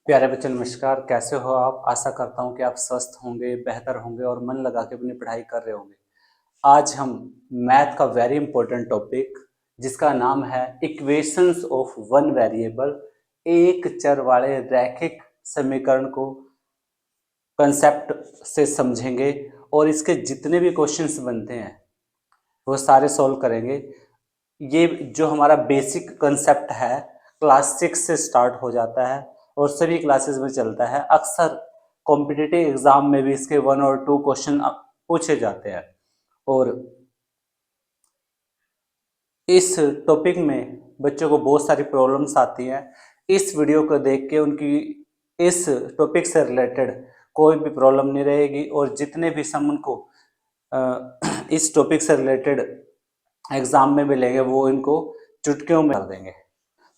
प्यारे बच्चे नमस्कार। कैसे हो आप? आशा करता हूँ कि आप स्वस्थ होंगे, बेहतर होंगे और मन लगा के अपनी पढ़ाई कर रहे होंगे। आज हम मैथ का वेरी इंपॉर्टेंट टॉपिक जिसका नाम है इक्वेशंस ऑफ वन वेरिएबल, एक चर वाले रैखिक समीकरण को कंसेप्ट से समझेंगे और इसके जितने भी क्वेश्चंस बनते हैं वो सारे सॉल्व करेंगे। ये जो हमारा बेसिक कंसेप्ट है क्लास 6 से स्टार्ट हो जाता है और सभी क्लासेस में चलता है। अक्सर कॉम्पिटिटिव एग्जाम में भी इसके 1 और 2 क्वेश्चन पूछे जाते हैं और इस टॉपिक में बच्चों को बहुत सारी प्रॉब्लम्स आती हैं। इस वीडियो को देख के उनकी इस टॉपिक से रिलेटेड कोई भी प्रॉब्लम नहीं रहेगी और जितने भी सम उनको इस टॉपिक से रिलेटेड एग्जाम में मिलेंगे वो इनको चुटकियों में कर देंगे।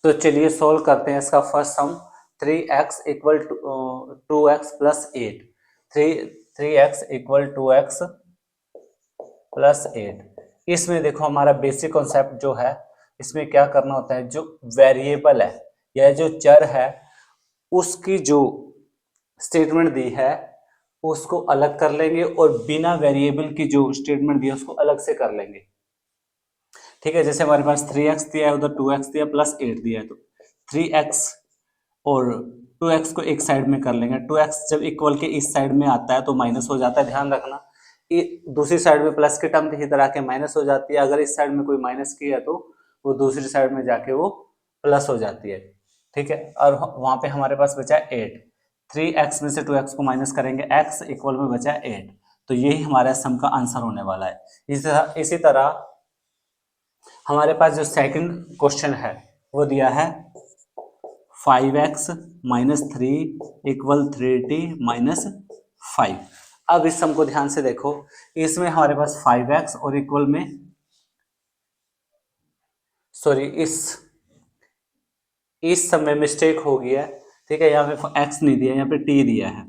तो चलिए सॉल्व करते हैं इसका first sum. 3x equal to x plus 8। 3x equal 2x plus 8। इसमें देखो हमारा बेसिक कॉन्सेप्ट जो है, इसमें क्या करना होता है, जो वेरिएबल है या जो चर है उसकी जो स्टेटमेंट दी है उसको अलग कर लेंगे और बिना वेरिएबल की जो स्टेटमेंट दी है उसको अलग से कर लेंगे। ठीक है, जैसे हमारे पास 3x दिया है, उधर 2x दिया प्लस 8 दिया है, तो 3x और 2x को एक साइड में कर लेंगे। 2x जब इक्वल के इस साइड में आता है तो माइनस हो जाता है, ध्यान रखना। दूसरी साइड में प्लस की टर्म थी, इधर आके माइनस हो जाती है। अगर इस साइड में कोई माइनस किया तो वो दूसरी साइड में जाके वो प्लस हो जाती है। ठीक है, और वहां पे हमारे पास बचा 8। 3x में से 2x को माइनस करेंगे, x इक्वल में बचा 8। तो यही हमारा सम का आंसर होने वाला है। इसी तरह हमारे पास जो सेकंड क्वेश्चन है वो दिया है 5x minus 3 equal 3t minus 5। अब इस सम को ध्यान से देखो, इसमें हमारे पास 5x और इक्वल में सॉरी इस सम में मिस्टेक हो गई है। ठीक है, यहाँ पे x नहीं दिया, यहाँ पे t दिया है।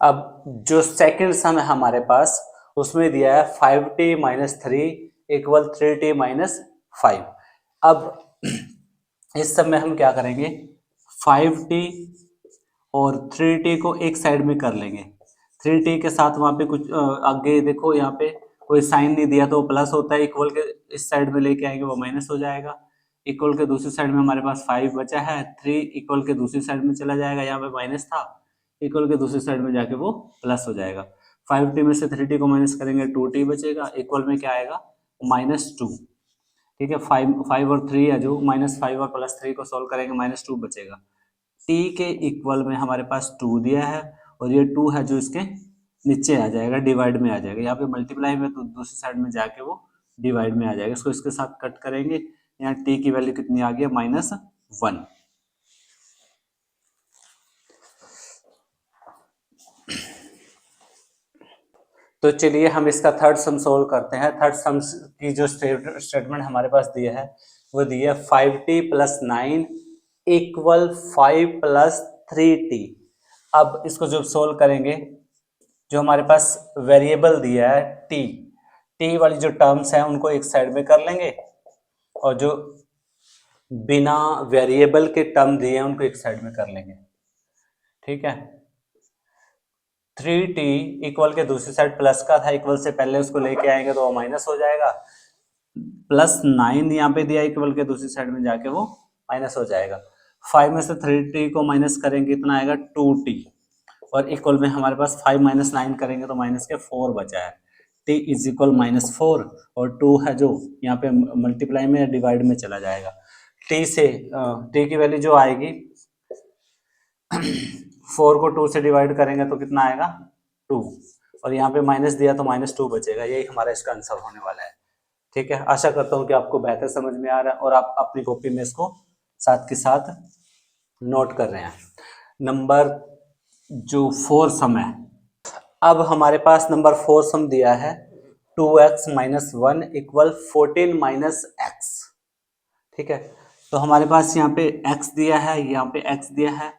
अब जो सेकंड सम है हमारे पास उसमें दिया है 5t minus 3 equal 3t minus 5। अब इस सब में हम क्या करेंगे, 5t और 3t को एक साइड में कर लेंगे। 3t के साथ वहां पे कुछ आगे देखो, यहाँ पे कोई साइन नहीं दिया तो प्लस होता है, इक्वल के इस साइड में लेके आएंगे वो माइनस हो जाएगा। इक्वल के दूसरी साइड में हमारे पास 5 बचा है, 3 इक्वल के दूसरी साइड में चला जाएगा, यहाँ पे माइनस था, इक्वल के दूसरी साइड में जाके वो प्लस हो जाएगा। 5t में से 3t को माइनस करेंगे, 2t बचेगा, इक्वल में क्या आएगा, -2। ठीक है, 5 और 3 है, जो -5 और +3 को सोल्व करेंगे -2 बचेगा। t के इक्वल में हमारे पास 2 दिया है और ये 2 है जो इसके नीचे आ जाएगा, डिवाइड में आ जाएगा। यहाँ पे मल्टीप्लाई में तो दूसरी साइड में जाके वो डिवाइड में आ जाएगा। इसको इसके साथ कट करेंगे, यहाँ t की वैल्यू कितनी आ गई, -1। तो चलिए हम इसका थर्ड सम सोल्व करते हैं। थर्ड सम की जो स्टेटमेंट हमारे पास दिया है वो दिया है 5t plus 9 equal 5 plus 3t। अब इसको जब सोल्व करेंगे, जो हमारे पास वेरिएबल दिया है टी वाली जो टर्म्स हैं उनको एक साइड में कर लेंगे और जो बिना वेरिएबल के टर्म दिए हैं उनको एक साइड में कर लेंगे। ठीक है, 3t इक्वल के दूसरी साइड प्लस का था, इक्वल से पहले उसको लेके आएंगे तो वो माइनस हो जाएगा। +9 यहाँ पे दिया, इक्वल के दूसरी साइड में जाके वो माइनस हो जाएगा। 5 में से 3t को माइनस करेंगे, इतना आएगा 2t और इक्वल में हमारे पास 5 - 9 करेंगे तो माइनस के 4 बचा है। t इज इक्वल -4 और 2 है जो यहाँ पे मल्टीप्लाई में डिवाइड में चला जाएगा। t से t की वैल्यू जो आएगी 4 को 2 से डिवाइड करेंगे तो कितना आएगा, 2, और यहाँ पे माइनस दिया तो -2 बचेगा। यही हमारा इसका आंसर होने वाला है। ठीक है, आशा करता हूँ कि आपको बेहतर समझ में आ रहा है और आप अपनी कॉपी में इसको साथ के साथ नोट कर रहे हैं। नंबर जो 4 सम है, अब हमारे पास नंबर 4 सम दिया है 2x - 1 इक्वल 14 - x। ठीक है, तो हमारे पास यहाँ पे x दिया है, यहाँ पे x दिया है।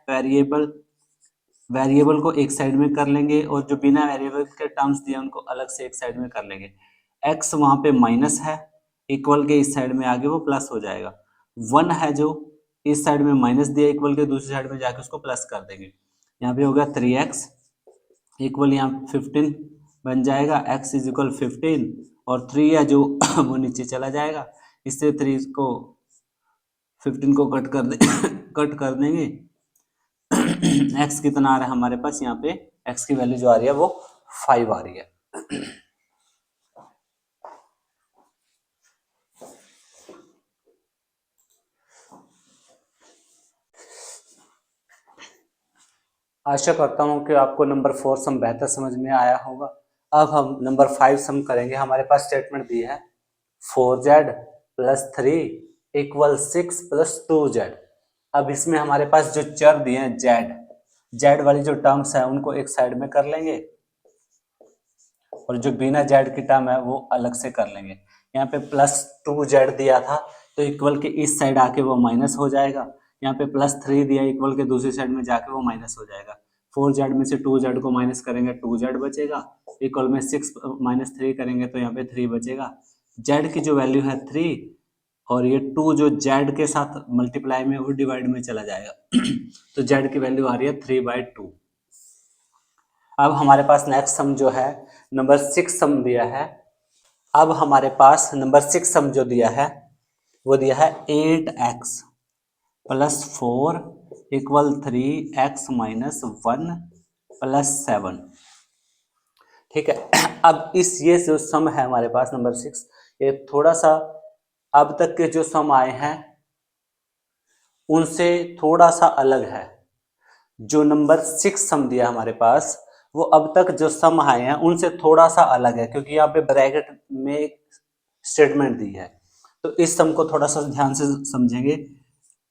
वेरिएबल को एक साइड में कर लेंगे और जो बिना वेरिएबल के टर्म्स दिए उनको अलग से एक साइड में कर लेंगे। x वहां पे माइनस है, इक्वल के इस साइड में आगे वो प्लस हो जाएगा। 1 है जो इस साइड में माइनस दिया इक्वल के, दूसरी साइड में जाके उसको प्लस कर देंगे। यहाँ पे हो गया 3x इक्वल, यहाँ 15 बन जाएगा, x इज इक्वल 15 और 3 है जो वो नीचे चला जाएगा, इससे 3 को 15 को कट कर दे कट कर देंगे। x कितना आ रहा है हमारे पास, यहाँ पे x की वैल्यू जो आ रही है वो 5 आ रही है। आशा करता हूँ कि आपको नंबर 4 सम बेहतर समझ में आया होगा। अब हम नंबर 5 सम करेंगे। हमारे पास स्टेटमेंट दी है 4z + 3 = 6 + 2z। अब इसमें हमारे पास जो चर दिए हैं z वाली जो टर्म्स है उनको एक साइड में कर लेंगे और जो बिना z की टर्म है वो अलग से कर लेंगे। यहाँ पे +2z दिया था तो इक्वल के इस साइड आके वो माइनस हो जाएगा। यहाँ पे +3 दिया इक्वल के दूसरी साइड में जाके वो माइनस हो जाएगा। 4z में से 2z को माइनस करेंगे 2z बचेगा, इक्वल में 6 - 3 करेंगे तो यहाँ पे 3 बचेगा। z की जो वैल्यू है 3 और ये 2 जो z के साथ मल्टीप्लाई में वो डिवाइड में चला जाएगा तो z की वैल्यू आ रही है 3/2। अब हमारे पास नेक्स्ट सम जो है नंबर 6 सम दिया है। अब हमारे पास नंबर 6 सम जो दिया है वो दिया है 8x + 4 = 3x - 1 + 7। ठीक है। अब ये जो सम है हमारे पास नंबर 6, ये थोड़ा सा अब तक के जो सम आए हैं उनसे थोड़ा सा अलग है। जो नंबर 6 सम दिया हमारे पास वो अब तक जो सम आए हैं उनसे थोड़ा सा अलग है, क्योंकि यहाँ पे ब्रैकेट में एक स्टेटमेंट दी है। तो इस सम को थोड़ा सा ध्यान से समझेंगे।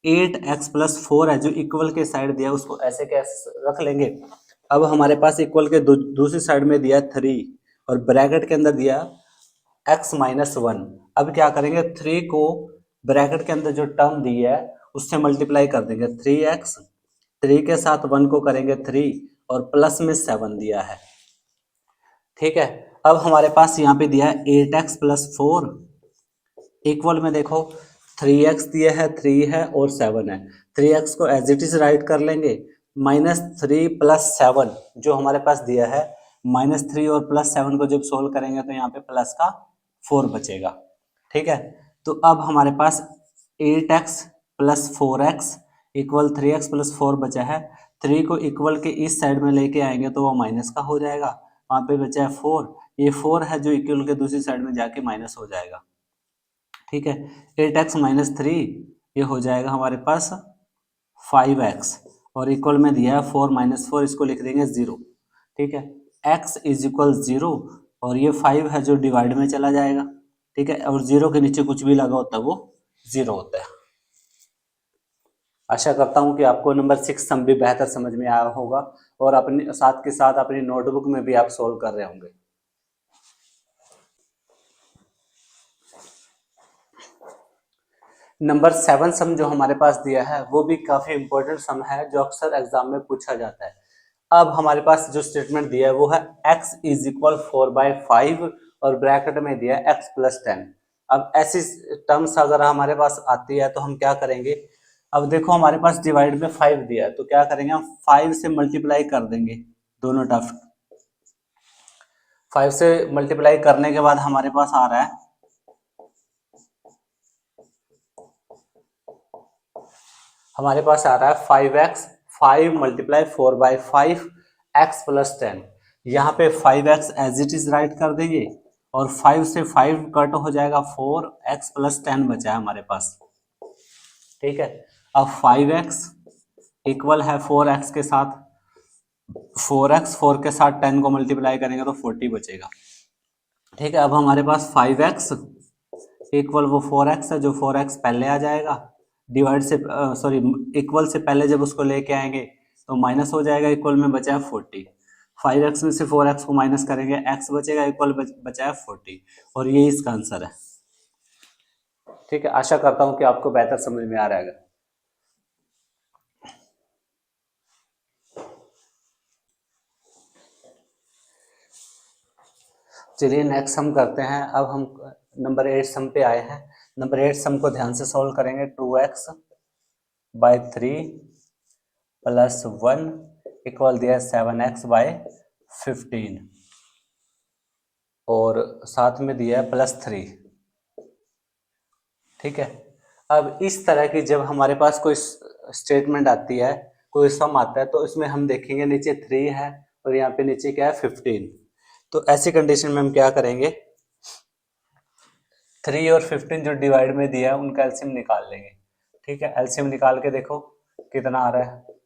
8x + 4 है जो इक्वल के साइड दिया उसको ऐसे कैसे रख लेंगे। अब हमारे पास इक्वल के दूसरी साइड में दिया 3 और ब्रैकेट के अंदर दिया x - 1। अब क्या करेंगे, 3 को ब्रैकेट के अंदर जो टर्म दी है उससे मल्टीप्लाई कर देंगे। 3x 3 के साथ 1 को करेंगे 3 और प्लस में 7 दिया है। ठीक है। अब हमारे पास यहाँ पे दिया है 8x + 4 इक्वल में देखो 3x दिया है, 3 है और 7 है। 3x को एज इट इज राइट कर लेंगे, -3 + 7 जो हमारे पास दिया है, -3 और +7 को जब सोल्व करेंगे तो यहाँ पे प्लस का 4 बचेगा। ठीक है। तो अब हमारे पास 8x + 4x = 3x + 4 बचा है। 3 को इक्वल के इस साइड में लेके आएंगे तो वो माइनस का हो जाएगा, वहाँ पे बचा है 4। ये 4 है जो इक्वल के दूसरी साइड में जाके माइनस हो जाएगा। ठीक है। 8x - 3 ये हो जाएगा हमारे पास 5x और इक्वल में दिया है 4 - 4, इसको लिख देंगे 0। ठीक है। x = 0 और ये 5 है जो डिवाइड में चला जाएगा। ठीक है। और 0 के नीचे कुछ भी लगा होता है वो 0 होता है। आशा करता हूँ कि आपको नंबर 6 सम भी बेहतर समझ में आया होगा और अपने साथ के साथ अपनी नोटबुक में भी आप सोल्व कर रहे होंगे। नंबर 7 सम जो हमारे पास दिया है वो भी काफी इंपॉर्टेंट सम है जो अक्सर एग्जाम में पूछा जाता है। अब हमारे पास जो स्टेटमेंट दिया है वो है x = 4/5 और ब्रैकेट में दिया है x + 10। अब ऐसी टर्म्स अगर हमारे पास आती है तो हम क्या करेंगे। अब देखो हमारे पास डिवाइड में 5 दिया है तो क्या करेंगे, हम 5 से मल्टीप्लाई कर देंगे दोनों टर्म। 5 से मल्टीप्लाई करने के बाद हमारे पास आ रहा है, हमारे पास आ रहा है 5x 5 × 4/5 x + 10। यहाँ पे 5x as it is right कर देंगे और 5 से 5 कट हो जाएगा, 4x + 10 बचा है हमारे पास। ठीक है। अब 5x इक्वल है 4x के साथ, 4x 4 के साथ 10 को मल्टीप्लाई करेंगे तो 40 बचेगा। ठीक है। अब हमारे पास 5x इक्वल वो 4x है जो 4x पहले आ जाएगा, डिवाइड से सॉरी इक्वल से पहले जब उसको लेके आएंगे तो माइनस हो जाएगा, इक्वल में बचा है 40। 5x में से 4x को माइनस करेंगे, x बचेगा, इक्वल बचा है 40 और ये इसका आंसर है। ठीक है। आशा करता हूँ कि आपको बेहतर समझ में आ रहा है। चलिए नेक्स्ट सम करते हैं। अब हम नंबर 8 सम पे आए हैं। नंबर 8 सम को ध्यान से सॉल्व करेंगे। 2x बाई 3 प्लस 1 इक्वल दिया 7x बाय 15 और साथ में दिया है प्लस 3। ठीक है, अब इस तरह की जब हमारे पास कोई स्टेटमेंट आती है, कोई सम आता है, तो इसमें हम देखेंगे नीचे 3 है और यहाँ पे नीचे क्या है 15। तो ऐसी कंडीशन में हम क्या करेंगे, 3 और 15 जो डिवाइड में दिया है उनका एलसीएम निकाल लेंगे। ठीक है, एलसीएम निकाल के देखो कितना आ रहा है।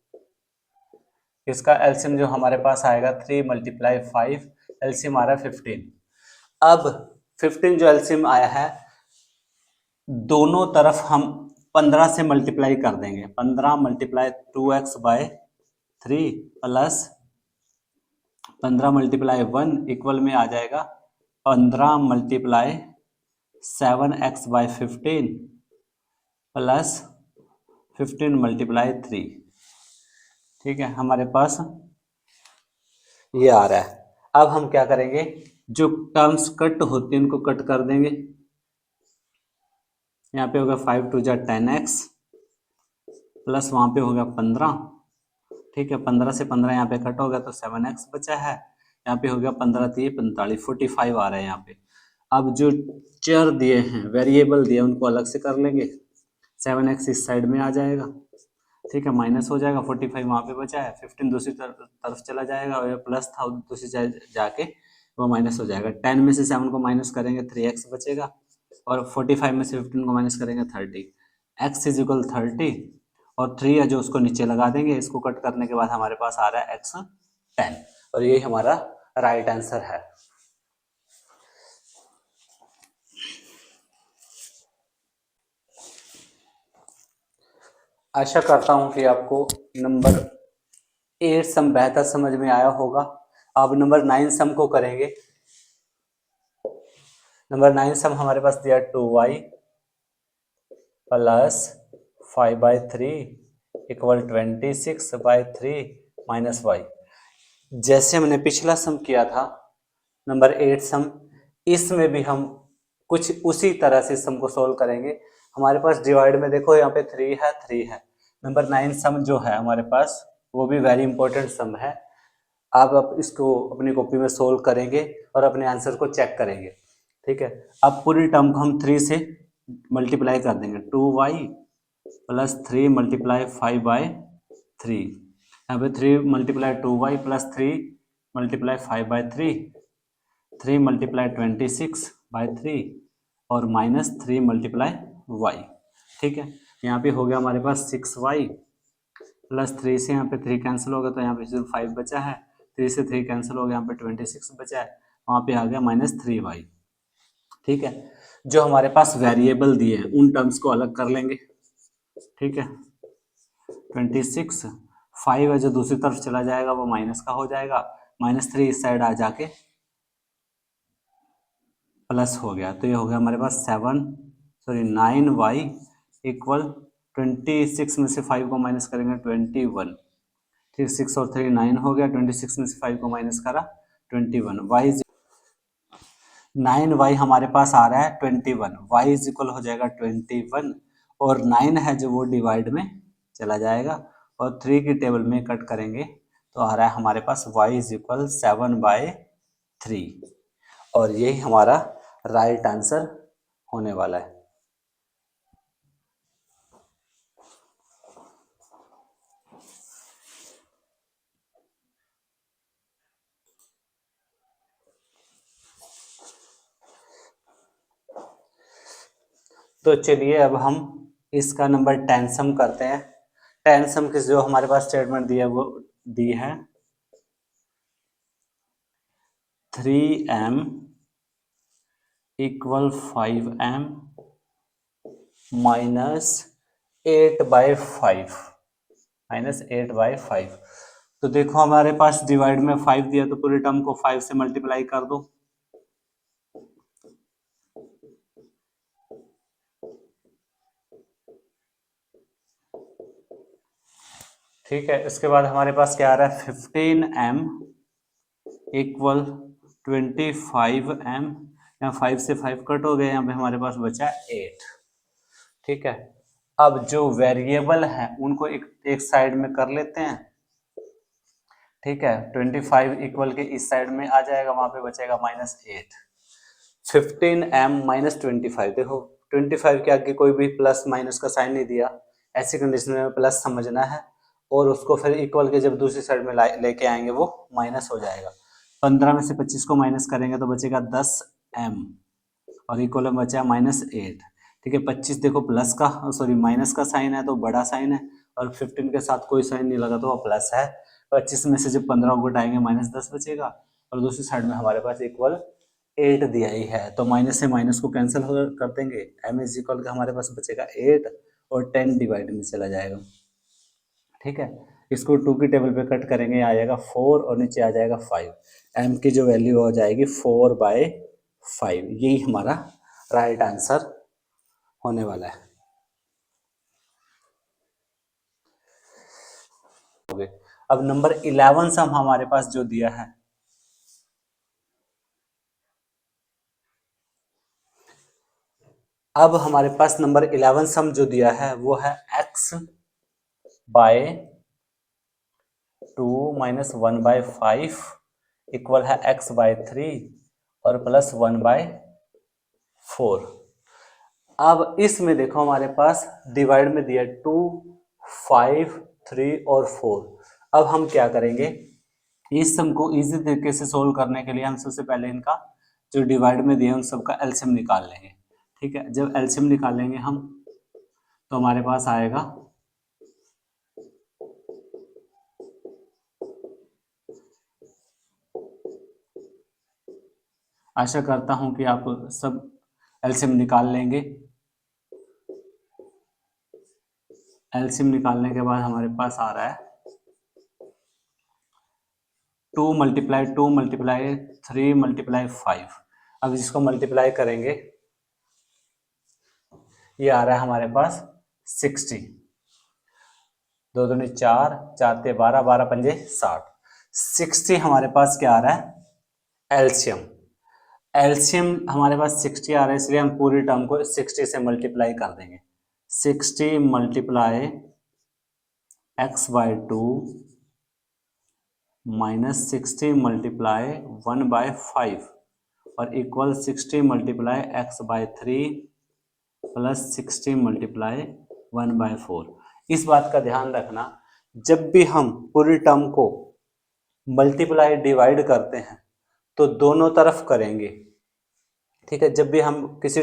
इसका एलसीएम जो हमारे पास आएगा 3 मल्टीप्लाई 5, एलसीएम आ रहा है 15। अब 15 जो एलसीएम आया है, दोनों तरफ हम 15 से मल्टीप्लाई कर देंगे। 15 multiply 2x by 3 plus 15 multiply 1 equal में आ जाएगा 15 multiply 7x bye 15 plus 15 multiply 3। ठीक है, हमारे पास ये आ रहा है। अब हम क्या करेंगे, जो टर्म्स कट होते हैं उनको कट कर देंगे। यहाँ पे होगा 5 2 जा 10x प्लस वहाँ पे होगा 15। ठीक है, 15 से 15 यहाँ पे कट होगा तो 7x बचा है। यहाँ पे हो गया 15 3 45, 45 आ रहा है यहाँ पे। अब जो चर दिए हैं, वेरिएबल दिए, उनको अलग से कर लेंगे। 7x इस साइड में आ जाएगा। ठीक है, माइनस हो जाएगा, 45 वहाँ पे बचा है, 15 दूसरी तरफ चला जाएगा और प्लस था दूसरी साइड जाके वो माइनस हो जाएगा। 10 में से 7 को माइनस करेंगे 3x बचेगा और 45 में से 15 को माइनस करेंगे 30। x इज इक्वल 30 और 3 है जो उसको नीचे लगा देंगे। इसको कट करने के बाद हमारे पास आ रहा है x 10 और ये हमारा राइट आंसर है। आशा करता हूं कि आपको नंबर 8 सम बेहतर समझ में आया होगा। अब नंबर 9 सम को करेंगे। नंबर 9 सम हमारे पास दिया 2y plus 5/3 equal 26/3 minus y। जैसे हमने पिछला सम किया था नंबर 8 सम, इसमें भी हम कुछ उसी तरह से सम को सोल्व करेंगे। हमारे पास डिवाइड में देखो यहाँ पे 3 है। नंबर 9 सम जो है हमारे पास वो भी वेरी इंपॉर्टेंट सम है। आप इसको अपनी कॉपी में सोल्व करेंगे और अपने आंसर को चेक करेंगे। ठीक है, अब पूरी टर्म को हम 3 से मल्टीप्लाई कर देंगे। 2y plus 3 multiply 5/3। यहाँ पे 3 multiply 2y plus 3 multiply 5/3, 3 multiply 26/3 और माइनस 3 मल्टीप्लाई y। ठीक है, यहाँ पे हो गया हमारे पास 6y प्लस 3 से यहाँ पे 3 कैंसिल हो गया तो यहाँ पे सिर्फ 5 बचा है। 3 से 3 कैंसिल हो गया, यहाँ पे 26 बचा है, वहाँ पे आ गया माइनस 3y। ठीक है, जो हमारे पास वेरिएबल दिए हैं उन टर्म्स को अलग कर लेंगे। ठीक है, 26 5 है जो दूसरी तरफ चला जाएगा वो माइनस का हो जाएगा, -3 इस साइड आ जाके प्लस हो गया तो ये हो गया हमारे पास 9y इक्वल 26 में से 5 को माइनस करेंगे 21। ठीक, 6 और 3 9 हो गया, 26 में से 5 को माइनस करा 21। y 9y हमारे पास आ रहा है 21, y इज इक्वल हो जाएगा 21 और 9 है जो वो डिवाइड में चला जाएगा और 3 की टेबल में कट करेंगे तो आ रहा है हमारे पास y इज इक्वल 7/3 और यही हमारा राइट आंसर होने वाला है। तो चलिए अब हम इसका नंबर 10 सम करते हैं। 10 सम की जो हमारे पास स्टेटमेंट दी है वो दी है 3m इक्वल 5m माइनस 8/5 -8/5। तो देखो हमारे पास डिवाइड में 5 दिया तो पूरे टर्म को 5 से मल्टीप्लाई कर दो। ठीक है, इसके बाद हमारे पास क्या आ रहा है 15m इक्वल 25m। यहाँ 5 से 5 कट हो गए, यहाँ पे हमारे पास बचा 8। ठीक है, अब जो वेरिएबल हैं उनको एक साइड में कर लेते हैं, ठीक है। 25 इक्वल के इस साइड में आ जाएगा, वहां पे बचेगा -8। 15m माइनस 25, देखो 25 के आगे कोई भी प्लस माइनस का साइन नहीं दिया, ऐसी कंडीशन में प्लस समझना है और उसको फिर इक्वल के जब दूसरी साइड में लेके आएंगे वो माइनस हो जाएगा। 15 में से 25 को माइनस करेंगे तो बचेगा 10m और इक्वल में बचा -8, ठीक है। 25 देखो प्लस का सॉरी माइनस का साइन है तो बड़ा साइन है, और 15 के साथ कोई साइन नहीं लगा तो वो प्लस है। 25 में से जब 15 को घटाएंगे -10 बचेगा, और दूसरी साइड में हमारे पास इक्वल 8 दिया ही है, तो माइनस से माइनस को कैंसिल कर देंगे। m इज इक्वल का हमारे पास बचेगा 8 और 10 डिवाइड में चला जाएगा, ठीक है। इसको 2 की टेबल पे कट करेंगे, आ जाएगा 4 और नीचे आ जाएगा 5। m की जो वैल्यू हो जाएगी 4/5, यही हमारा राइट आंसर होने वाला है। अब नंबर 11 सम हमारे पास जो दिया है, अब हमारे पास नंबर 11 सम जो दिया है वो है x/2 - 1/5 इक्वल है x/3 और प्लस 1/4। अब इसमें देखो हमारे पास डिवाइड में दिया 2, 5, 3 और 4। अब हम क्या करेंगे, इस सम को इजी तरीके से सोल्व करने के लिए हम सबसे पहले इनका जो डिवाइड में दिया उन सबका एलसीएम निकाल लेंगे, ठीक है। जब एलसीएम निकालेंगे हम तो हमारे पास आएगा आशा करता हूं कि आप सब एलसीएम निकाल लेंगे। एलसीएम निकालने के बाद हमारे पास आ रहा है 2 × 2 × 3 × 5। अब इसको मल्टीप्लाई करेंगे, ये आ रहा है हमारे पास 60। 2 दूनी 4, 4 ते 12, 12 पंजे 60। 60 हमारे पास क्या आ रहा है, एलसीएम। एलसीएम हमारे पास 60 आ रहा है, इसलिए हम पूरी टर्म को 60 से मल्टीप्लाई कर देंगे। 60 × x/2 - 60 × 1/5 और इक्वल 60 × x/3 प्लस 60 × 1/4। इस बात का ध्यान रखना, जब भी हम पूरी टर्म को मल्टीप्लाई डिवाइड करते हैं तो दोनों तरफ करेंगे, ठीक है। जब भी हम किसी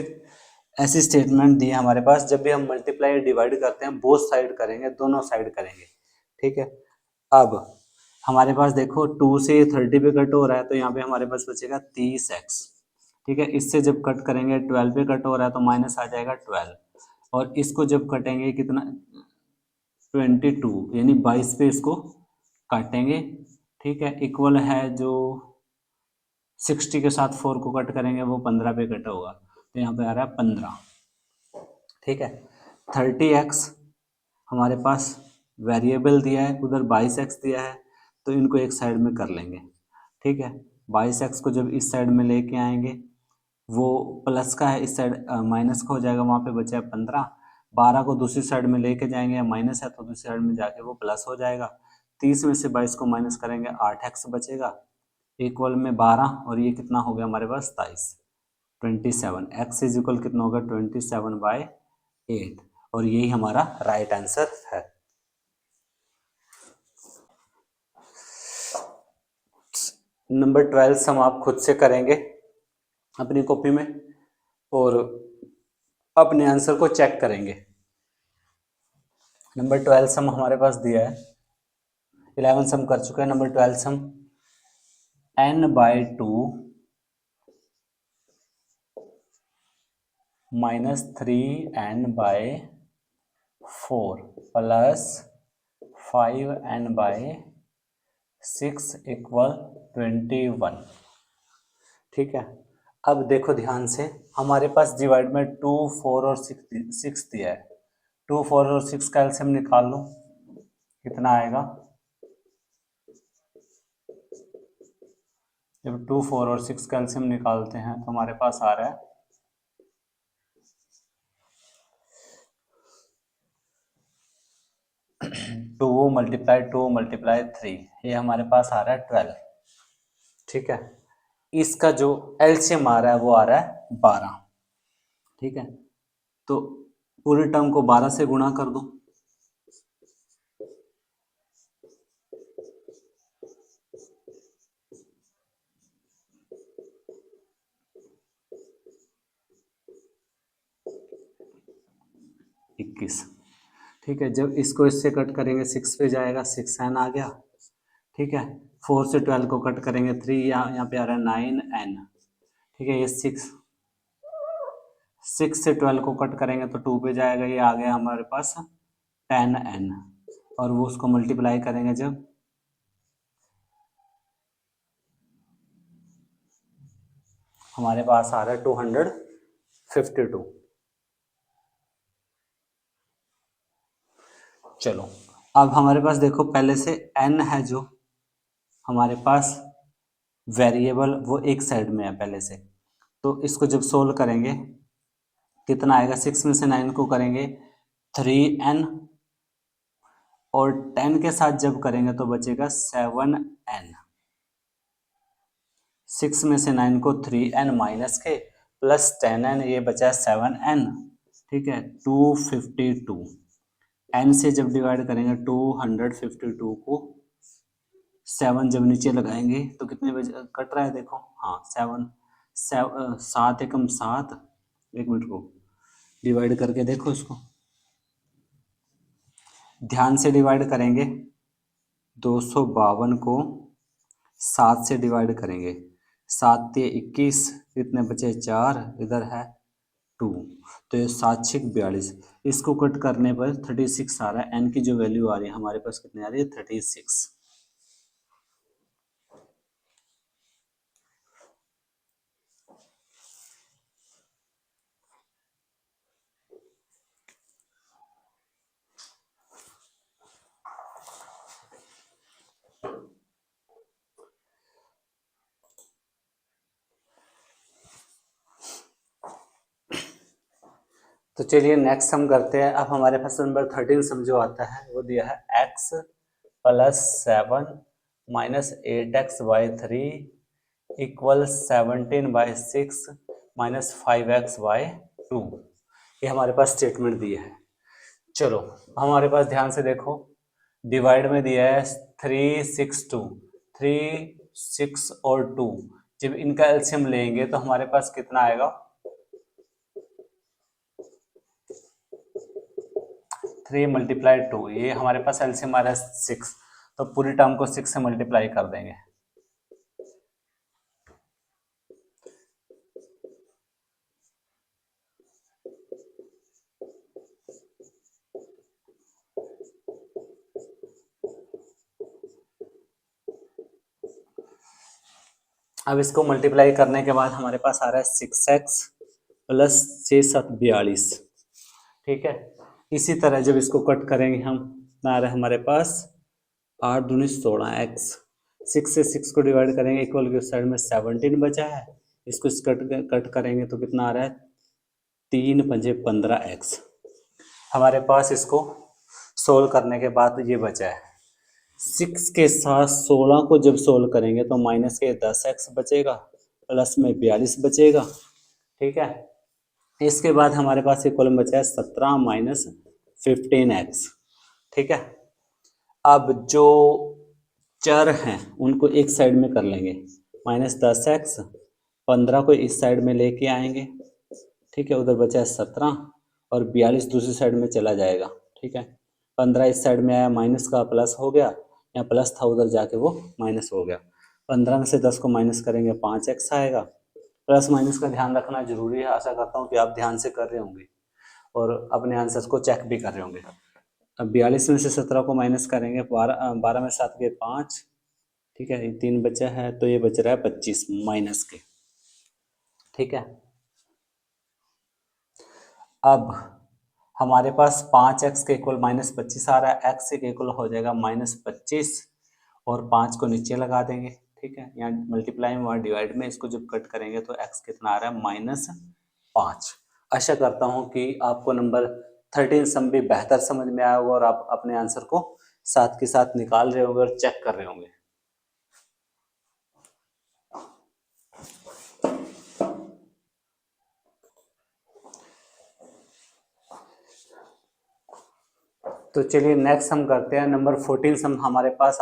ऐसी स्टेटमेंट दी है हमारे पास, जब भी हम मल्टीप्लाई डिवाइड करते हैं बोथ साइड करेंगे, दोनों साइड करेंगे, ठीक है। अब हमारे पास देखो 2 से 30 पे कट हो रहा है तो यहाँ पे हमारे पास बचेगा 30x, ठीक है। इससे जब कट करेंगे 12 पे कट हो रहा है तो माइनस आ जाएगा 12, और इसको जब कटेंगे कितना 22 यानी 22 पे इसको काटेंगे, ठीक है। इक्वल है जो 60 के साथ 4 को कट करेंगे वो 15 पे कट होगा, तो यहाँ पे आ रहा है 15, ठीक है। 30x हमारे पास वेरिएबल दिया है, उधर 22x दिया है, तो इनको एक साइड में कर लेंगे, ठीक है। 22x को जब इस साइड में लेके आएंगे वो प्लस का है, इस साइड माइनस का हो जाएगा, वहाँ पे बचा है 15। 12 को दूसरी साइड में लेके जाएंगे, माइनस है तो दूसरी साइड में जाके वो प्लस हो जाएगा। 30 में से 22 को माइनस करेंगे 8x बचेगा, इक्वल में 12 और ये कितना हो गया हमारे पास 27। x इज इक्वल कितना होगा 27/8, और यही हमारा राइट आंसर है। नंबर 12 सम आप खुद से करेंगे अपनी कॉपी में और अपने आंसर को चेक करेंगे। नंबर 12 सम हमारे पास दिया है, 11 सम कर चुके हैं। नंबर 12 सम n/2 - 3n/4 plus 5n/6 equal 21, ठीक है। अब देखो ध्यान से, हमारे पास डिवाइड में 2, 4 और 6 दिया है। 2, 4 और 6 का एलसीएम निकाल लो, कितना आएगा। जब 2, 4 और 6 का एलसीएम निकालते हैं तो हमारे पास आ रहा है 2 मल्टीप्लाई 3, ये हमारे पास आ रहा है 12। ठीक है, इसका जो एलसीएम आ रहा है वो आ रहा है 12। ठीक है, तो पूरे टर्म को 12 से गुणा कर दो। इक्कीस। ठीक है, जब इसको इससे कट करेंगे 6 पे जाएगा, 6n आ गया। ठीक है, 4 से 12 को कट करेंगे 3, यहाँ पे आ रहा है 9n। ठीक है, ये 6 से 12 को कट करेंगे तो 2 पे जाएगा, ये आ गया हमारे पास 10n। और वो उसको मल्टीप्लाई करेंगे जब, हमारे पास आ रहा है 252। चलो, अब हमारे पास देखो पहले से n है जो हमारे पास वेरिएबल, वो एक साइड में है पहले से, तो इसको जब सोल्व करेंगे कितना आएगा, 6 में से 9 को करेंगे 3n, और 10 के साथ जब करेंगे तो बचेगा 7n। 6 में से 9 को 3n माइनस के प्लस 10n, ये बचा 7n। ठीक है, 252। n से जब डिवाइड करेंगे 252 को 7 जब नीचे लगाएंगे तो कितने बजे कट रहा है, देखो, हाँ 7 एकम 7। एक मिनट को डिवाइड करके देखो इसको, ध्यान से डिवाइड करेंगे। 252 को 7 से डिवाइड करेंगे, 7 ते 21, कितने बचे 4, इधर है 2, तो ये 7 6 42। इसको कट करने पर 36 आ रहा है। n की जो वैल्यू आ रही है हमारे पास कितनी आ रही है, 36। तो चलिए नेक्स्ट हम करते हैं। अब हमारे पास नंबर 13 सम जो आता है वो दिया है x plus 7 minus 8x/3 equal 17/6 minus 5x/2। ये हमारे पास स्टेटमेंट दिया है। चलो हमारे पास ध्यान से देखो, डिवाइड में दिया है 3 6 2, 3 6 और 2, जब इनका एलसीएम लेंगे तो हमारे पास कितना आएगा, 3 मल्टीप्लाई 2, ये हमारे पास एलसीएम आ रहा है 6, तो पूरी टर्म को 6 से मल्टीप्लाई कर देंगे। अब इसको मल्टीप्लाई करने के बाद हमारे पास आ रहा है 6x प्लस 6 7 42। ठीक है, इसी तरह जब इसको कट करेंगे हम, आ रहा है हमारे पास 8 दूनी 16x। 6 से 6 को डिवाइड करेंगे, इक्वल के साइड में 17 बचा है, इसको कट करेंगे तो कितना आ रहा है, 3 पंजे 15x। हमारे पास इसको सोल्व करने के बाद ये बचा है, 6 के साथ 16 को जब सोल्व करेंगे तो माइनस के 10x बचेगा, प्लस में 42 बचेगा। ठीक है, इसके बाद हमारे पास ये कॉलम बचा है 17 माइनस 15x। ठीक है, अब जो चर हैं उनको एक साइड में कर लेंगे, माइनस 10x, 15 को इस साइड में लेके आएंगे। ठीक है, उधर बचा है 17 और 42 दूसरी साइड में चला जाएगा। ठीक है, 15 इस साइड में आया, माइनस का प्लस हो गया, यहाँ प्लस था उधर जाके वो माइनस हो गया। 15 में से 10 को माइनस करेंगे 5x आएगा। प्लस माइनस का ध्यान रखना जरूरी है, आशा करता हूँ कि आप ध्यान से कर रहे होंगे और अपने आंसर्स को चेक भी कर रहे होंगे। अब 42 में से 17 को माइनस करेंगे, 12 में 7 के 5। ठीक है, 3 बचा है, तो ये बच रहा है 25 माइनस के। ठीक है, अब हमारे पास 5x के इक्वल माइनस 25 आ रहा है, x के इक्वल हो जाएगा माइनस 25 और 5 को नीचे लगा देंगे। ठीक है, यहाँ मल्टीप्लाई में और डिवाइड में, इसको जब कट करेंगे तो x कितना आ रहा है, माइनस 5। आशा करता हूँ कि आपको नंबर 13 सम भी बेहतर समझ में आया होगा और आप अपने आंसर को साथ के साथ निकाल रहे होंगे और चेक कर रहे होंगे। तो चलिए नेक्स्ट हम करते हैं नंबर 14 सम हमारे पास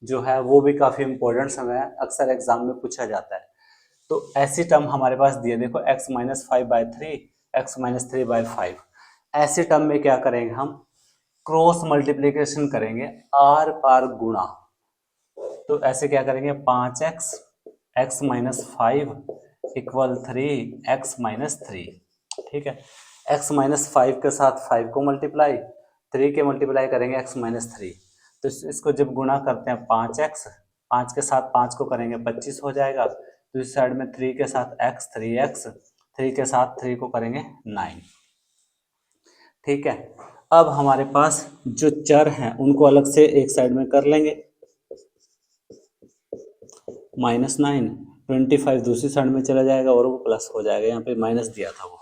जो है वो भी काफ़ी इंपॉर्टेंट सम है, अक्सर एग्जाम में पूछा जाता है। तो ऐसी टर्म हमारे पास दिए, देखो x-5/3 x-3/5। ऐसे टर्म में क्या करेंगे हम, क्रॉस मल्टीप्लिकेशन करेंगे, आर पार गुणा। तो ऐसे क्या करेंगे, 5x x-5 इक्वल 3 x-3। ठीक है, x-5 के साथ 5 को मल्टीप्लाई, 3 के मल्टीप्लाई करेंगे x-3। तो इसको जब गुणा करते हैं 5x, 5 के साथ 5 को करेंगे 25 हो जाएगा। तो इस साइड में 3 के साथ x, 3x, 3 के साथ 3 को करेंगे 9। ठीक है, अब हमारे पास जो चर हैं उनको अलग से एक साइड में कर लेंगे। -9, 25 दूसरी साइड में चला जाएगा और वो प्लस हो जाएगा, यहाँ पे माइनस दिया था वो।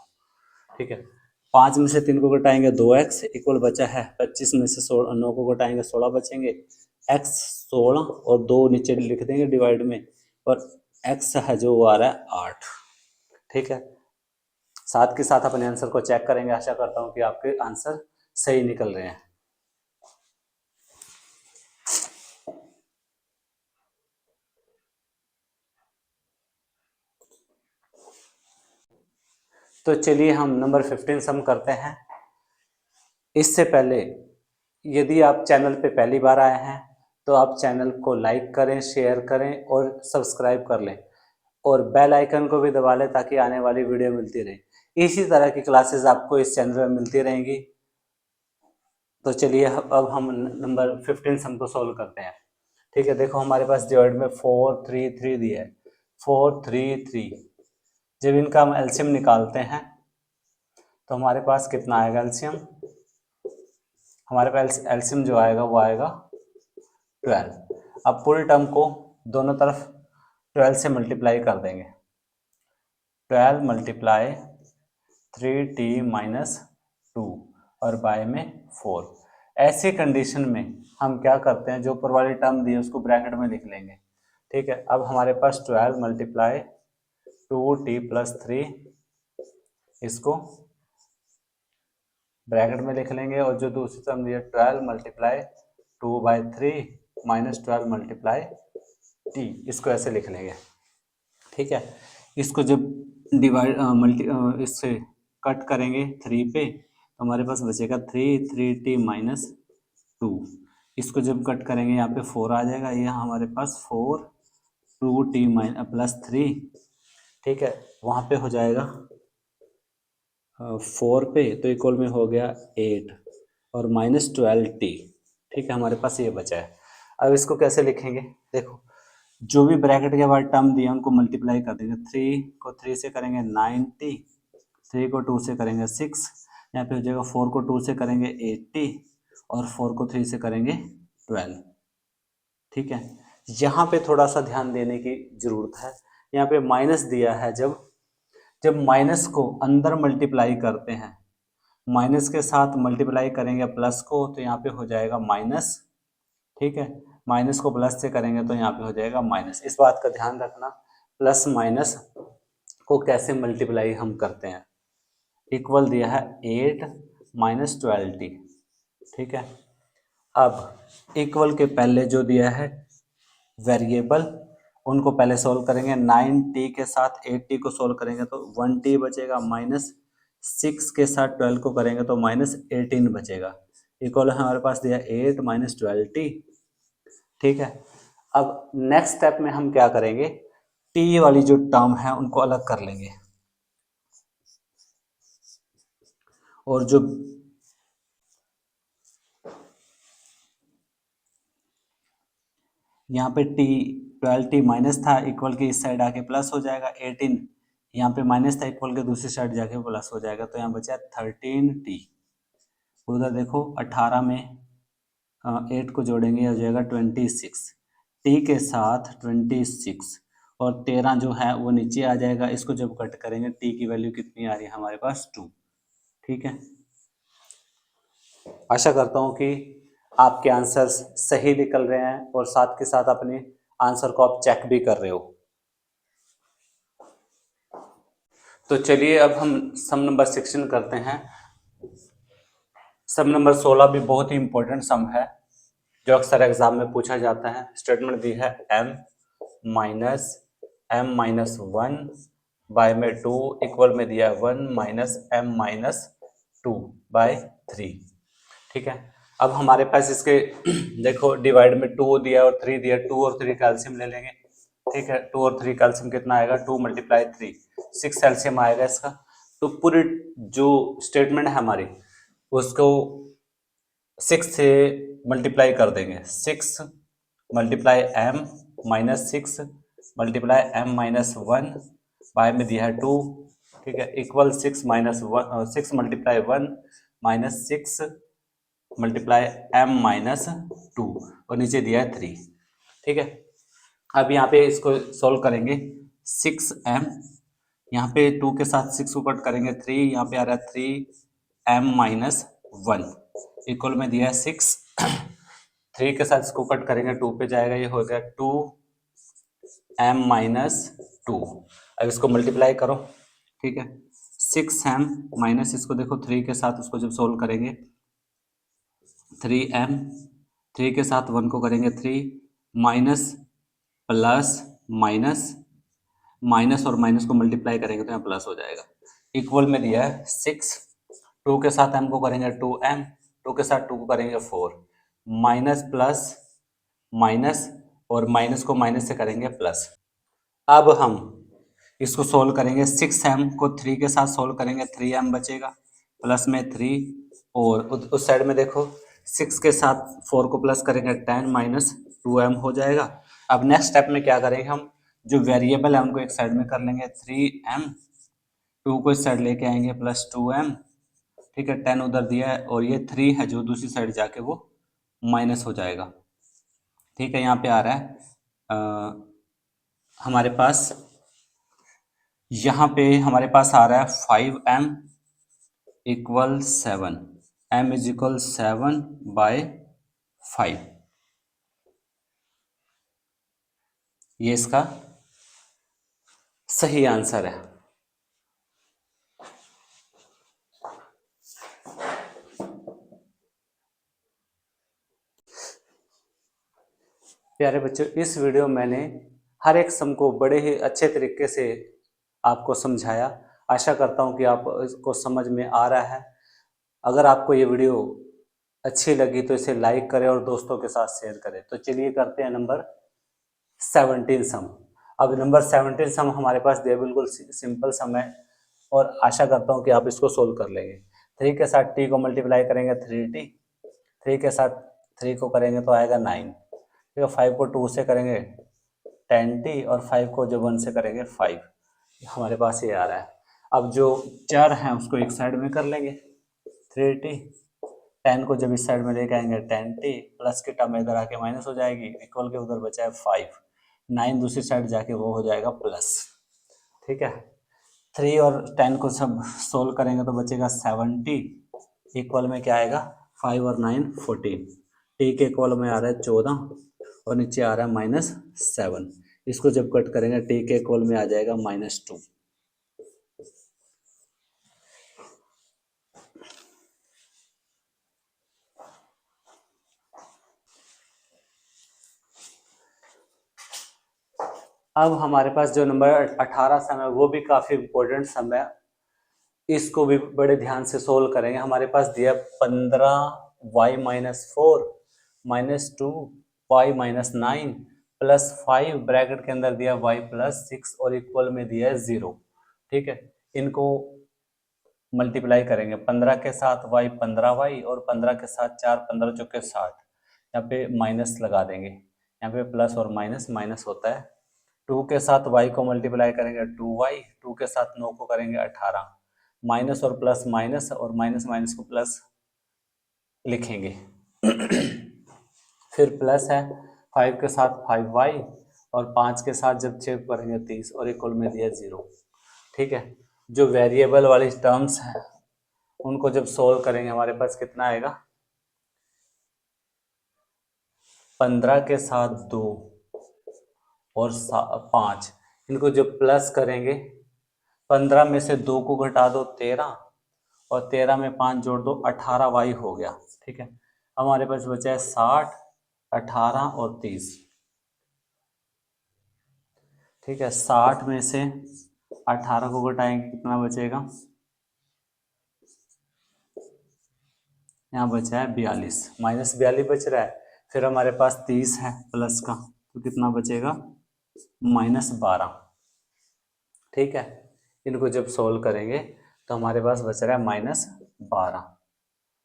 ठीक है, 5 में से 3 को घटाएंगे 2x इक्वल बचा है 25 में से 9 को घटाएंगे 16 बचेंगे, x 16 और 2 नीचे लिख देंगे डिवाइड में, और x है जो वो आ रहा है 8। ठीक है, साथ के साथ अपने आंसर को चेक करेंगे। आशा करता हूँ कि आपके आंसर सही निकल रहे हैं। तो चलिए हम नंबर 15 सम करते हैं। इससे पहले यदि आप चैनल पे पहली बार आए हैं तो आप चैनल को लाइक करें, शेयर करें और सब्सक्राइब कर लें, और बेल आइकन को भी दबा लें ताकि आने वाली वीडियो मिलती रहे। इसी तरह की क्लासेस आपको इस चैनल में मिलती रहेंगी। तो चलिए अब हम नंबर 15 सम को सॉल्व करते हैं। ठीक है, देखो हमारे पास डिवाइड में 4 3 3 दिया है, 4 3 3। जब इनका हम एलसीएम निकालते हैं तो हमारे पास कितना आएगा एलसीएम, हमारे पास एलसीएम जो आएगा वो आएगा 12। अब पूरे टर्म को दोनों तरफ 12 से मल्टीप्लाई कर देंगे, 12 मल्टीप्लाई 3t-2 और बाय में 4। ऐसी कंडीशन में हम क्या करते हैं, जो ऊपर वाली टर्म दी है उसको ब्रैकेट में लिख लेंगे। ठीक है, अब हमारे पास 12 मल्टीप्लाई 2t+3, इसको ब्रैकेट में लिख लेंगे, और जो दूसरी टर्म दी है 12 मल्टीप्लाई 2/3 -12 मल्टीप्लाई t, इसको ऐसे लिख लेंगे। ठीक है, इसको जब डिवाइड इससे कट करेंगे 3 पे तो हमारे पास बचेगा 3t-2। इसको जब कट करेंगे यहाँ पे 4 आ जाएगा, यहाँ हमारे पास 4 2t+3। ठीक है, वहाँ पे हो जाएगा 4 पे तो इक्वल में हो गया 8 और -12t। ठीक है, हमारे पास ये बचा है। अब इसको कैसे लिखेंगे, देखो जो भी ब्रैकेट के बाद टर्म दिया उनको मल्टीप्लाई कर देंगे। 3 को 3 से करेंगे 9t, 3 को 2 से करेंगे 6, यहाँ पे हो जाएगा 4 को 2 से करेंगे 80 और 4 को 3 से करेंगे 12। ठीक है, यहाँ पे थोड़ा सा ध्यान देने की जरूरत है। यहाँ पे माइनस दिया है, जब माइनस को अंदर मल्टीप्लाई करते हैं, माइनस के साथ मल्टीप्लाई करेंगे प्लस को तो यहाँ पे हो जाएगा माइनस। ठीक है, माइनस को प्लस से करेंगे तो यहाँ पे हो जाएगा माइनस। इस बात का ध्यान रखना, प्लस माइनस को कैसे मल्टीप्लाई हम करते हैं। इक्वल दिया है 8 -12t। ठीक है, अब इक्वल के पहले जो दिया है वेरिएबल, उनको पहले सोल्व करेंगे। 9t के साथ 8t को सोल्व करेंगे तो 1t बचेगा, -6 के साथ 12 को करेंगे तो -18 बचेगा। इक्वल हमारे पास दिया 8 -12t। ठीक है, अब नेक्स्ट स्टेप में हम क्या करेंगे, t वाली जो टर्म है उनको अलग कर लेंगे, और जो यहाँ पे t 12t माइनस था, इक्वल के इस साइड आके प्लस हो जाएगा। 18 यहाँ पे माइनस था, इक्वल के दूसरी साइड जाके प्लस हो जाएगा, तो यहाँ बचा 13t। उधर देखो 18 में 8 को जोड़ेंगे हो जाएगा 26, t के साथ 26 और 13 जो है वो नीचे आ जाएगा। इसको जब कट करेंगे t की वैल्यू कितनी आ रही है हमारे पास 2। ठीक है, आशा करता हूँ कि आपके आंसर्स सही निकल रहे हैं और साथ के साथ अपने आंसर को आप चेक भी कर रहे हो। तो चलिए अब हम सम नंबर 16 करते हैं। सम नंबर 16 भी बहुत ही इंपॉर्टेंट सम है जो अक्सर एग्जाम में पूछा जाता है। स्टेटमेंट दी है m-1 बाय में 2 इक्वल में दिया है 1 -m-2 बाय 3। ठीक है, अब हमारे पास इसके देखो डिवाइड में 2 दिया और 3 दिया, 2 और 3 कैल्शियम ले लेंगे। ठीक है, 2 और 3 कैल्शियम कितना आएगा, 2 × 3 6 कैल्शियम आएगा इसका। तो पूरी जो स्टेटमेंट है हमारी उसको 6 से मल्टीप्लाई कर देंगे। 6 × m-6 × m-1 बाय में दिया है 2। ठीक है, इक्वल 6 × 1 6 × 1 -6 m-2 और नीचे दिया है 3। ठीक है, अब यहाँ पे इसको सॉल्व करेंगे। 6m यहाँ पे 2 के साथ 6 को कट करेंगे 3, यहाँ पे आ रहा है 3m-1 इक्वल में दिया है 6 3 के साथ इसको कट करेंगे 2 पे जाएगा, ये हो गया 2m-2। अब इसको मल्टीप्लाई करो। ठीक है, 6m माइनस इसको देखो 3 के साथ उसको जब सोल्व करेंगे 3m 3 के साथ 1 को करेंगे 3 माइनस प्लस माइनस माइनस और माइनस को मल्टीप्लाई करेंगे तो यहाँ प्लस हो जाएगा। इक्वल में दिया है 6 2 के साथ m को करेंगे 2m 2 के साथ 2 को करेंगे 4 माइनस प्लस माइनस और माइनस को माइनस से करेंगे प्लस। अब हम इसको सोल्व करेंगे। 6m को 3 के साथ सोल्व करेंगे 3m बचेगा प्लस में 3 और उस साइड में देखो 6 के साथ 4 को प्लस करेंगे 10 माइनस 2m हो जाएगा। अब नेक्स्ट स्टेप में क्या करेंगे, हम जो वेरिएबल है उनको एक साइड में कर लेंगे 3m 2 को इस साइड लेके आएंगे प्लस 2m। ठीक है, 10 उधर दिया है और ये 3 है जो दूसरी साइड जाके वो माइनस हो जाएगा। ठीक है, यहाँ पे आ रहा है हमारे पास यहाँ पे हमारे पास आ रहा है 5m equal 7 m is equal 7/5। ये इसका सही आंसर है। प्यारे बच्चों, इस वीडियो में मैंने हर एक सम को बड़े ही अच्छे तरीके से आपको समझाया। आशा करता हूँ कि आप इसको समझ में आ रहा है। अगर आपको ये वीडियो अच्छी लगी तो इसे लाइक करें और दोस्तों के साथ शेयर करें। तो चलिए करते हैं नंबर 17 सम। अब नंबर 17 सम हमारे पास दिया बिल्कुल सिंपल सम है और आशा करता हूँ कि आप इसको सोल्व कर लेंगे। 3 के साथ t को मल्टीप्लाई करेंगे 3t, 3 के साथ 3 को करेंगे तो आएगा 9। ठीक है, 5 को 2 से करेंगे 10t और 5 को जब 1 से करेंगे 5। हमारे पास ये आ रहा है। अब जो चर हैं उसको एक साइड में कर लेंगे 3t, 10 को जब इस साइड में लेके आएंगे 10t प्लस की टर्म इधर आके माइनस हो जाएगी, इक्वल के उधर बचा है 5, 9 दूसरी साइड जाके वो हो जाएगा प्लस। ठीक है, 3 और 10 को सब सोल्व करेंगे तो बचेगा 70 इक्वल में क्या आएगा 5 और 9 14। टी के इक्वल में आ रहा है 14 और नीचे आ रहा है -7। इसको जब कट करेंगे टी के इक्वल में आ जाएगा -2। अब हमारे पास जो नंबर 18 सम है वो भी काफ़ी इम्पोर्टेंट सम है। इसको भी बड़े ध्यान से सोल्व करेंगे। हमारे पास दिया 15y-4 -2y-9 +5 ब्रैकेट के अंदर दिया y+6 और इक्वल में दिया है 0। ठीक है, इनको मल्टीप्लाई करेंगे 15 के साथ y 15y और 15 के साथ 4 15 चौके 60। यहाँ पे माइनस लगा देंगे, यहाँ पे प्लस और माइनस माइनस होता है। 2 के साथ y को मल्टीप्लाई करेंगे 2y, 2 के साथ 9 को करेंगे 18, माइनस और प्लस माइनस और माइनस माइनस को प्लस लिखेंगे फिर प्लस है 5 के साथ 5y और 5 के साथ जब चेक करेंगे 30 और इक्वल में दिया 0। ठीक है, जो वेरिएबल वाली टर्म्स हैं उनको जब सोल्व करेंगे हमारे पास कितना आएगा 15 के साथ 2 और 5, इनको जब प्लस करेंगे, 15 में से 2 को घटा दो 13, और 13 में 5 जोड़ दो 18y हो गया। ठीक है, हमारे पास बचा है 60, 18 और 30। ठीक है, 60 में से 18 को घटाएंगे कितना बचेगा, यहाँ बचा है 42, -42 बच रहा है। फिर हमारे पास 30 है प्लस का, तो कितना बचेगा, -12। ठीक है, इनको जब सोल्व करेंगे तो हमारे पास बच रहा है -12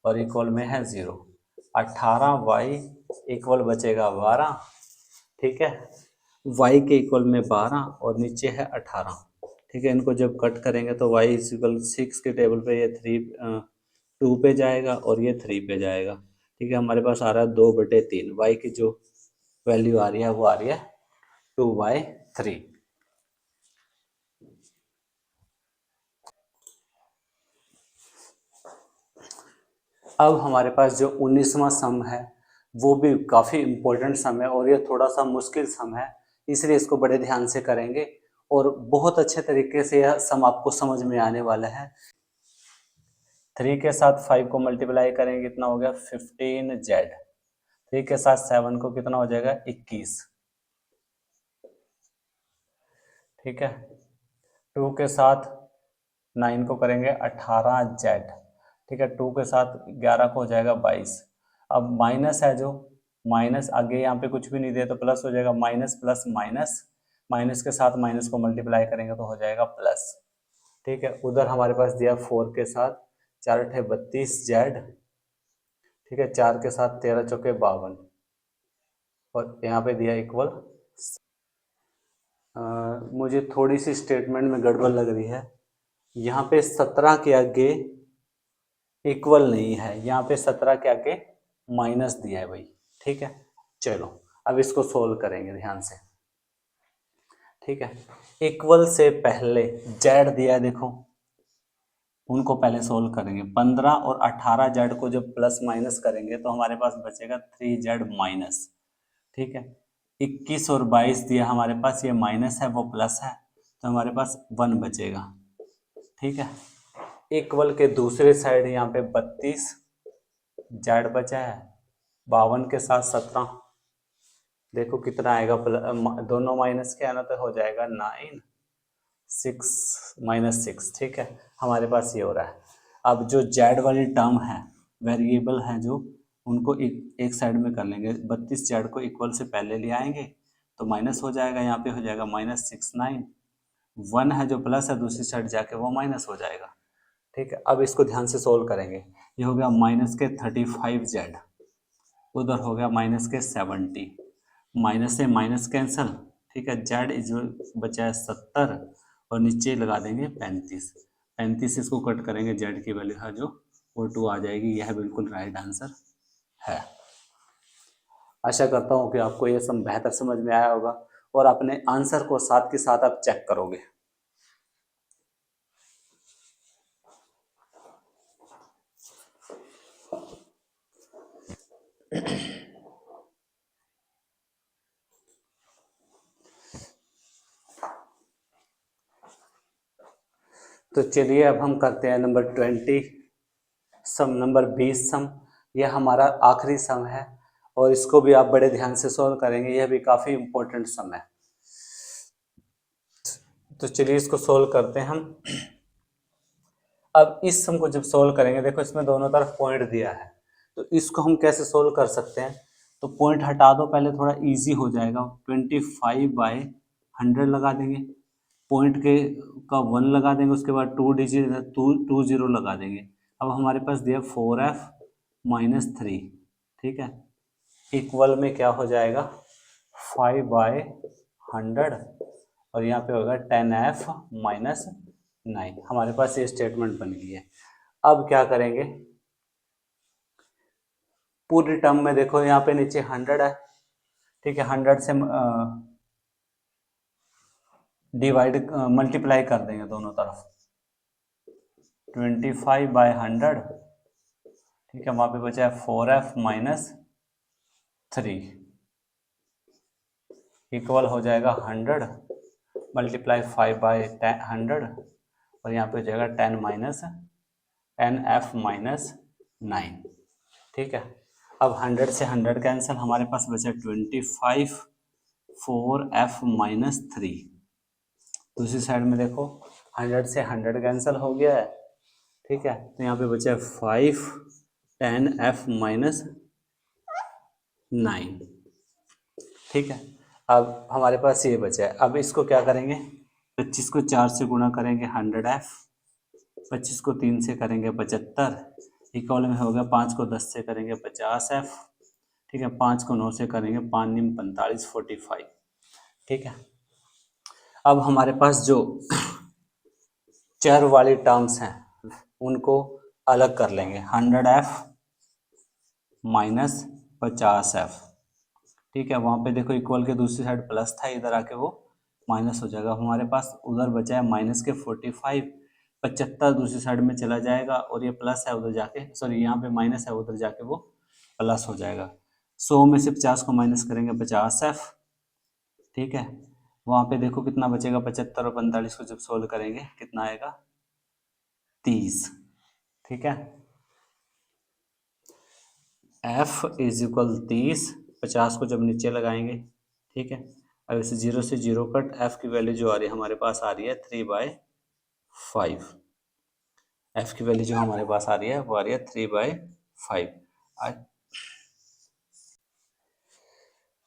और इक्वल में है 0। 18y इक्वल बचेगा 12। ठीक है, y के इक्वल में 12 और नीचे है 18। ठीक है, इनको जब कट करेंगे तो y इक्वल 6 के टेबल पे ये 2 पे जाएगा और ये 3 पे जाएगा। ठीक है, हमारे पास आ रहा है 2/3, y की जो वैल्यू आ रही है वो आ रही है 2/3। अब हमारे पास जो 19वां सम है वो भी काफ़ी इम्पोर्टेंट सम है और ये थोड़ा सा मुश्किल सम है, इसलिए इसको बड़े ध्यान से करेंगे और बहुत अच्छे तरीके से यह सम आपको समझ में आने वाला है। 3 के साथ 5 को मल्टीप्लाई करेंगे कितना हो गया 15z। 3 के साथ 7 को कितना हो जाएगा 21। ठीक है, 2 के साथ 9 को करेंगे 18z। ठीक है, 2 के साथ 11 को हो जाएगा 22। अब माइनस है जो, माइनस आगे यहाँ पे कुछ भी नहीं दिया तो प्लस हो जाएगा, माइनस प्लस माइनस, माइनस के साथ माइनस को मल्टीप्लाई करेंगे तो हो जाएगा प्लस। ठीक है, उधर हमारे पास दिया 4 के साथ 4 अठे 32z। ठीक है, 4 के साथ 13 चौके 52 और यहाँ पे दिया इक्वल। मुझे थोड़ी सी स्टेटमेंट में गड़बड़ लग रही है, यहाँ पे 17 के आगे इक्वल नहीं है, यहाँ पे 17 के आगे माइनस दिया है भाई। ठीक है, चलो अब इसको सोल्व करेंगे ध्यान से। ठीक है, इक्वल से पहले जेड दिया है देखो, उनको पहले सोल्व करेंगे। 15 और 18 जेड को जब प्लस माइनस करेंगे तो हमारे पास बचेगा 3z माइनस। ठीक है, 21 और 22 दिया हमारे पास, ये माइनस है वो प्लस है, तो हमारे पास 1 बचेगा। ठीक है, इक्वल के दूसरे साइड यहाँ पे 32 जेड बचा है, 52 के साथ 17, देखो कितना आएगा, दोनों माइनस के आना तो हो जाएगा 9, 6 -6। ठीक है, हमारे पास ये हो रहा है। अब जो जेड वाली टर्म है, वेरिएबल है जो, उनको एक साइड में कर लेंगे। 32 जेड को इक्वल से पहले ले आएंगे तो माइनस हो जाएगा, यहाँ पे हो जाएगा -69। 1 है जो प्लस है, दूसरी साइड जाके वो माइनस हो जाएगा। ठीक है, अब इसको ध्यान से सोल्व करेंगे। ये हो गया माइनस के 35 जेड, उधर हो गया माइनस के 70, माइनस से माइनस कैंसल। ठीक है, जेड इज बचा है 70 और नीचे लगा देंगे 35। 35 इसको कट करेंगे, जेड की वैल्यू है जो वो 2 आ जाएगी। यह बिल्कुल राइट आंसर है। आशा करता हूँ कि आपको यह सब बेहतर समझ में आया होगा और अपने आंसर को साथ के साथ आप चेक करोगे। तो चलिए अब हम करते हैं नंबर 20 सम, नंबर 20 सम। यह हमारा आखिरी सम है और इसको भी आप बड़े ध्यान से सॉल्व करेंगे, यह भी काफ़ी इम्पोर्टेंट सम है। तो चलिए इसको सॉल्व करते हैं हम। अब इस सम को जब सॉल्व करेंगे, देखो इसमें दोनों तरफ पॉइंट दिया है, तो इसको हम कैसे सॉल्व कर सकते हैं। तो पॉइंट हटा दो पहले, थोड़ा इजी हो जाएगा। 25/100 लगा देंगे, पॉइंट के का 1 लगा देंगे, उसके बाद 2 डिजिट 2 0 लगा देंगे। अब हमारे पास दिया 4f-3। ठीक है, इक्वल में क्या हो जाएगा 5/100 और यहाँ पे होगा 10f-9। हमारे पास ये स्टेटमेंट बन गई है। अब क्या करेंगे, पूरी टर्म में देखो यहाँ पे नीचे 100 है। ठीक है, 100 से डिवाइड मल्टीप्लाई कर देंगे दोनों तरफ, 25/100। ठीक है, वहाँ पे बचा है 4f-3। इक्वल हो जाएगा 100 मल्टीप्लाई 5/100 और यहाँ पे हो जाएगा 10f-9। ठीक है, अब 100 से 100 कैंसिल, हमारे पास बचा 25 4f-3। दूसरी साइड में देखो 100 से 100 कैंसिल हो गया है। ठीक है, तो यहाँ पे बचा है 5 10f-9। ठीक है, अब हमारे पास ये बचा है। अब इसको क्या करेंगे, 25 को 4 से गुणा करेंगे 100f, 25 को 3 से करेंगे 75, इक्वल में हो गया 5 को 10 से करेंगे 50f। ठीक है, 5 को 9 से करेंगे 5 निम 45 45। ठीक है, अब हमारे पास जो चर वाली टर्म्स हैं उनको अलग कर लेंगे। 100f minus 50f। ठीक है, वहाँ पे देखो इक्वल के दूसरी साइड प्लस था, इधर आके वो माइनस हो जाएगा। हमारे पास उधर बचा है माइनस के 45, 75 दूसरी साइड में चला जाएगा और ये प्लस है उधर जाके, सॉरी यहाँ पे माइनस है उधर जाके वो प्लस हो जाएगा। 100 में से 50 को माइनस करेंगे 50f। ठीक है, वहाँ पे देखो कितना बचेगा, 75 और 45 को जब सोल्व करेंगे कितना आएगा, 30। ठीक है, f इज इक्वल 30, 50 को जब नीचे लगाएंगे। ठीक है, अब इसे 0 से 0 कट, f की वैल्यू जो आ रही है हमारे पास आ रही है 3/5। f की वैल्यू जो हमारे पास आ रही है वो आ रही है 3/5।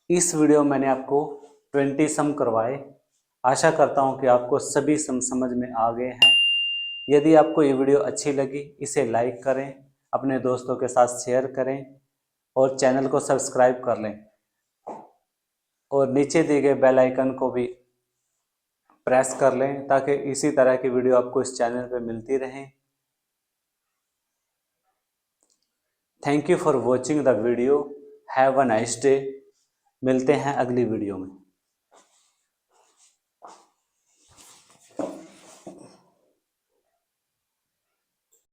इस वीडियो में मैंने आपको 20 सम करवाए। आशा करता हूँ कि आपको सभी सम समझ में आ गए हैं। यदि आपको ये वीडियो अच्छी लगी इसे लाइक करें, अपने दोस्तों के साथ शेयर करें और चैनल को सब्सक्राइब कर लें और नीचे दिए गए बेल आइकन को भी प्रेस कर लें ताकि इसी तरह की वीडियो आपको इस चैनल पर मिलती रहें। Thank you for watching the video. Have a nice day. मिलते हैं अगली वीडियो में।